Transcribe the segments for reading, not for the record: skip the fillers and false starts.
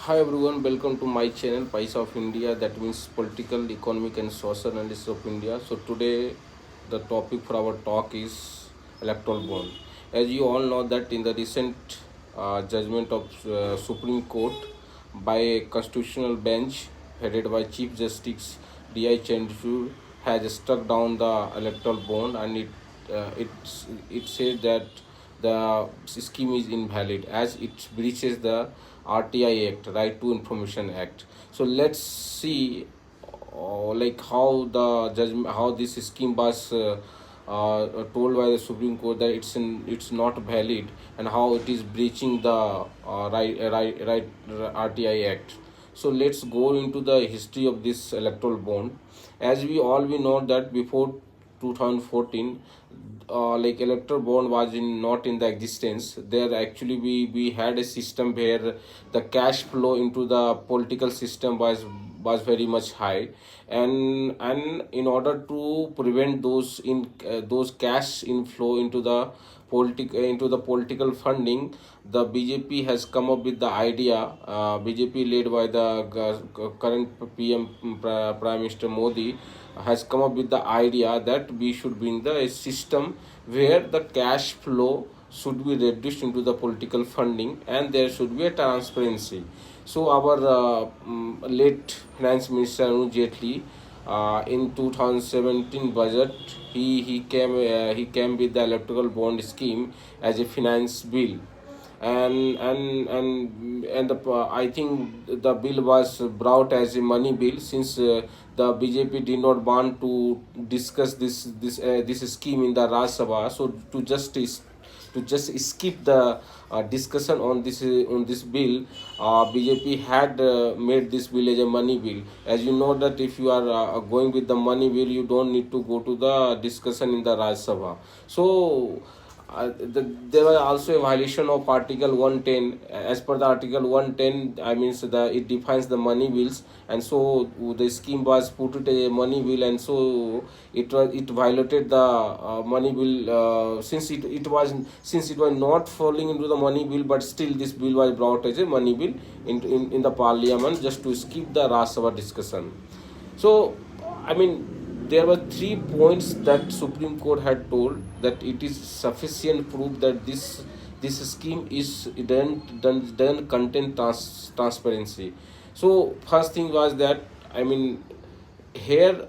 Hi everyone, welcome to my channel Paisa of India, that means political, economic and social analysis of India. So today the topic for our talk is electoral bond. As you all know that in the recent judgment of Supreme Court by a constitutional bench headed by Chief Justice D.I. Chandrachud has struck down the electoral bond, and it says that the scheme is invalid as it breaches the RTI Act, Right to Information Act. So let's see, like how the judgment, how this scheme was told by the Supreme Court that it's not valid, and how it is breaching the right RTI Act. So let's go into the history of this electoral bond. As we know that before 2014, like electoral bond was not in the existence. There actually we had a system where the cash flow into the political system was very much high, and in order to prevent those cash inflow into the political funding, the BJP has come up with the idea. BJP led by the current PM, Prime Minister Modi, has come up with the idea that we should bring a system where the cash flow should be reduced into the political funding, and there should be a transparency. So our late finance minister Arun Jaitley, in 2017 budget, he came with the electoral bond scheme as a finance bill, I think the bill was brought as a money bill, since the BJP did not want to discuss this scheme in the Rajya Sabha. So to just skip the discussion on this bill, BJP had made this bill as a money bill. As you know that if you are going with the money bill, you don't need to go to the discussion in the Rajya Sabha. So there was also a violation of Article 110. As per the Article 110, I mean, so it defines the money bills, and so the scheme was put it as a money bill, and so it violated the money bill, since it was not falling into the money bill, but still this bill was brought as a money bill in the parliament just to skip the Rajya Sabha discussion. So, I mean, there were 3 points that Supreme Court had told that it is sufficient proof that this scheme doesn't contain transparency. So first thing was that, I mean, here,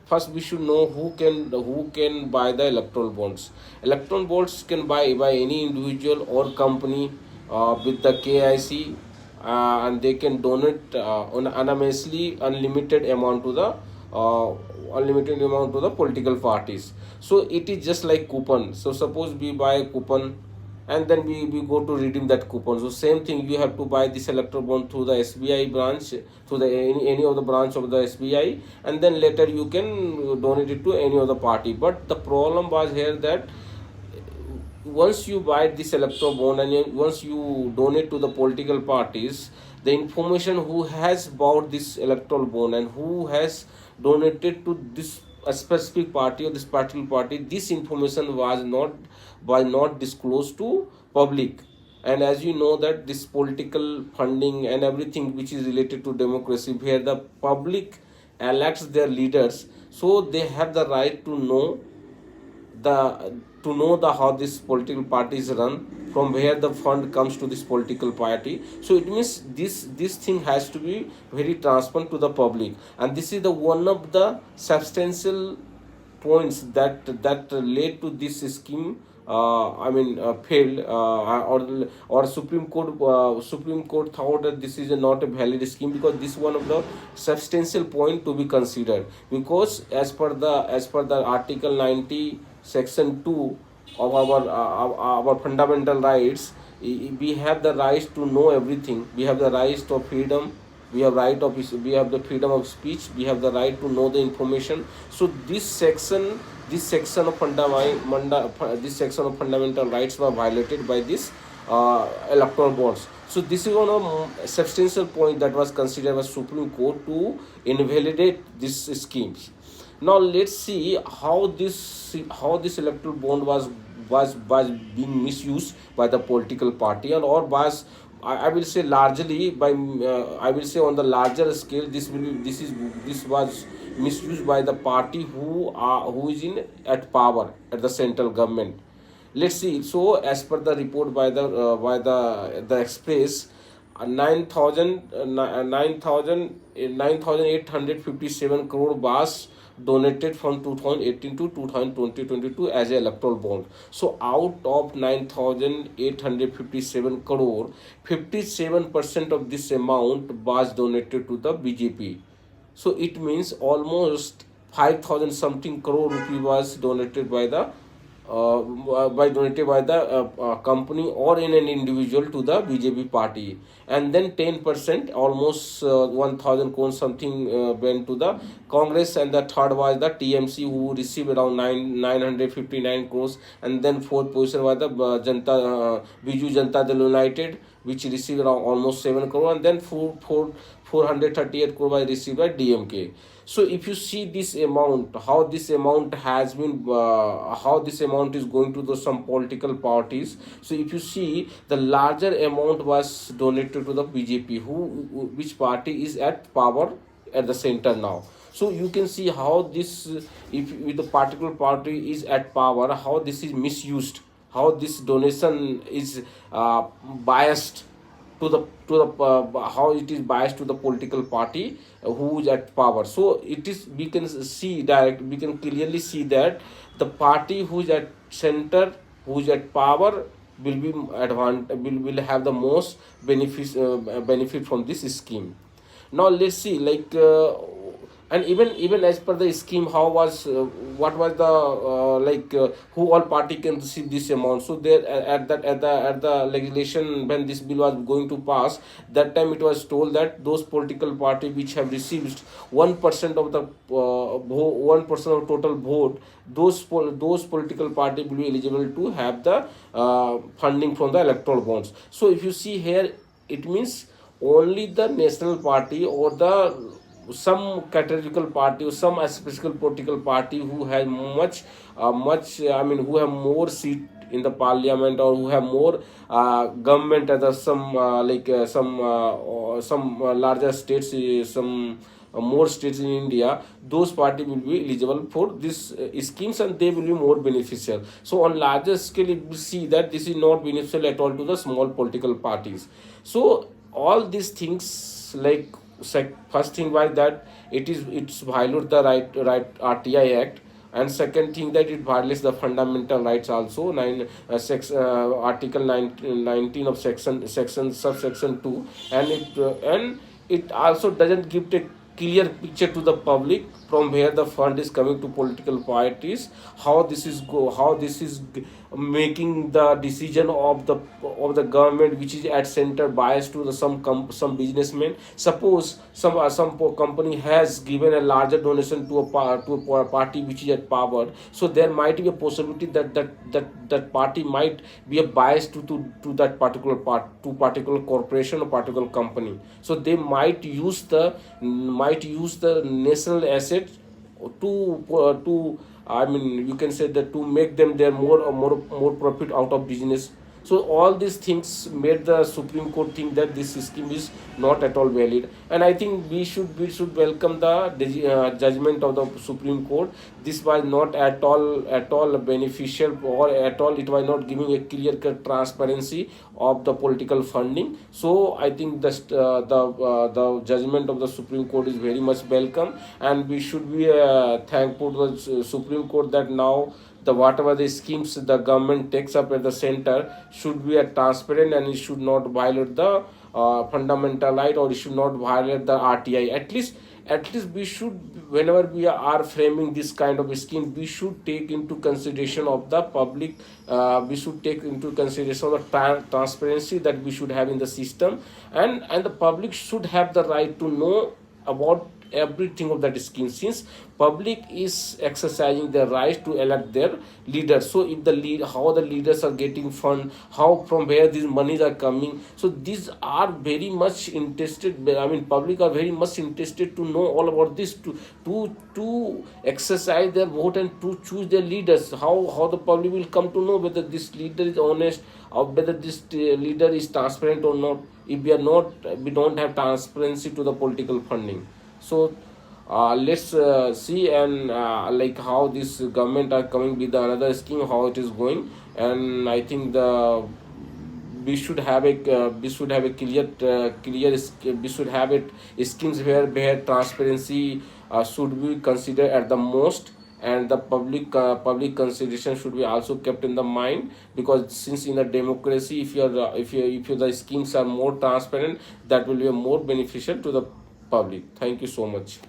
first we should know who can buy the electoral bonds. Electoral bonds can buy by any individual or company with the KIC, and they can donate anonymously uh, unlimited amount to the political parties. So it is just like coupon. So suppose we buy a coupon, and then we go to redeem that coupon. So same thing, you have to buy this electoral bond through the SBI branch, through the any of the branch of the SBI, and then later you can donate it to any other party. But the problem was here that once you buy this electoral bond, and once you donate to the political parties, the information who has bought this electoral bond and who has donated to this a specific party or this particular party, this information was not disclosed to public. And as you know that this political funding and everything which is related to democracy, where the public elects their leaders, so they have the right to know the how this political party is run, from where the fund comes to this political party. So it means this thing has to be very transparent to the public, and this is the one of the substantial points that led to this scheme, failed, or Supreme Court thought that this is not a valid scheme, because this is one of the substantial point to be considered. Because as per the Article 90 Section 2 of our fundamental rights, we have the right to know everything. We have the right of freedom, we have the freedom of speech, we have the right to know the information. So this section of fundamental rights were violated by this electoral bonds. So this is one of substantial point that was considered by Supreme Court to invalidate these schemes. Now let's see how this electoral bond was being misused by the political party, and or I will say largely by I will say on the larger scale, this was misused by the party who is in at power at the central government. Let's see. So as per the report by the Express, 9,857 crore bas donated from 2018 to 2022 as a electoral bond. So out of 9,857 crore, 57% of this amount was donated to the BJP. So it means almost 5,000 something crore rupee was donated by the company or in an individual to the BJP party, and then 10% almost 1,000 crore something went to the Congress, and the third was the TMC who received around 959 crores, and then fourth position was the Biju Janata Dal United, which received around almost 7 crore, and then 438 crore was received by DMK. So if you see this amount, how this amount has been, how this amount is going to some political parties. So if you see, the larger amount was donated to the BJP, which party is at power at the center now. So you can see how this, if the particular party is at power, how this is misused, how this donation is biased to the how it is biased to the political party who is at power. So it is, we can clearly see that the party who is at center, who is at power, will have the most benefit from this scheme. Now let's see, like and even as per the scheme, how was what was the who all party can receive this amount. So there at the legislation, when this bill was going to pass, that time it was told that those political party which have received 1% of the 1% of total vote, those political party will be eligible to have the funding from the electoral bonds. So if you see here, it means only the national party or the some categorical party or some specific political party who has who have more seat in the parliament, or who have more government at the some larger states, some more states in India, those party will be eligible for this schemes, and they will be more beneficial. So on larger scale, you will see that this is not beneficial at all to the small political parties. So all these things, like first thing was that it's violate the right RTI Act, and second thing that it violates the fundamental rights also. Article 19 of section subsection 2, and it also doesn't give a clear picture to the public from where the fund is coming to political parties, how this is making the decision of the government, which is at center, biased to the some businessmen. Suppose some company has given a larger donation to a party which is at power, so there might be a possibility that party might be a bias to that particular corporation or particular company. So they might use the national asset to you can say that to make them their more profit out of business. So all these things made the Supreme Court think that this scheme is not at all valid, and I think we should welcome the judgment of the Supreme Court. This was not at all beneficial, or at all it was not giving a clear cut transparency of the political funding. So I think the judgment of the Supreme Court is very much welcome, and we should be thankful to the Supreme Court that now the whatever the schemes the government takes up at the center should be transparent, and it should not violate the fundamental right, or it should not violate the RTI. At least we should, whenever we are framing this kind of scheme, we should take into consideration of the public. We should take into consideration of the transparency that we should have in the system, and the public should have the right to know about everything of that scheme, since public is exercising their right to elect their leaders. So if the lead, how the leaders are getting fund, how, from where these monies are coming, so these are very much interested, I mean public are very much interested to know all about this, to exercise their vote and to choose their leaders. How the public will come to know whether this leader is honest, or whether this leader is transparent or not, if we are not, we don't have transparency to the political funding. So let's see, and like how this government are coming with another scheme, how it is going. And I think the we should have a we should have it schemes where transparency should be considered at the most, and the public consideration should be also kept in the mind, because since in a democracy, if the schemes are more transparent, that will be more beneficial to the public. Thank you so much.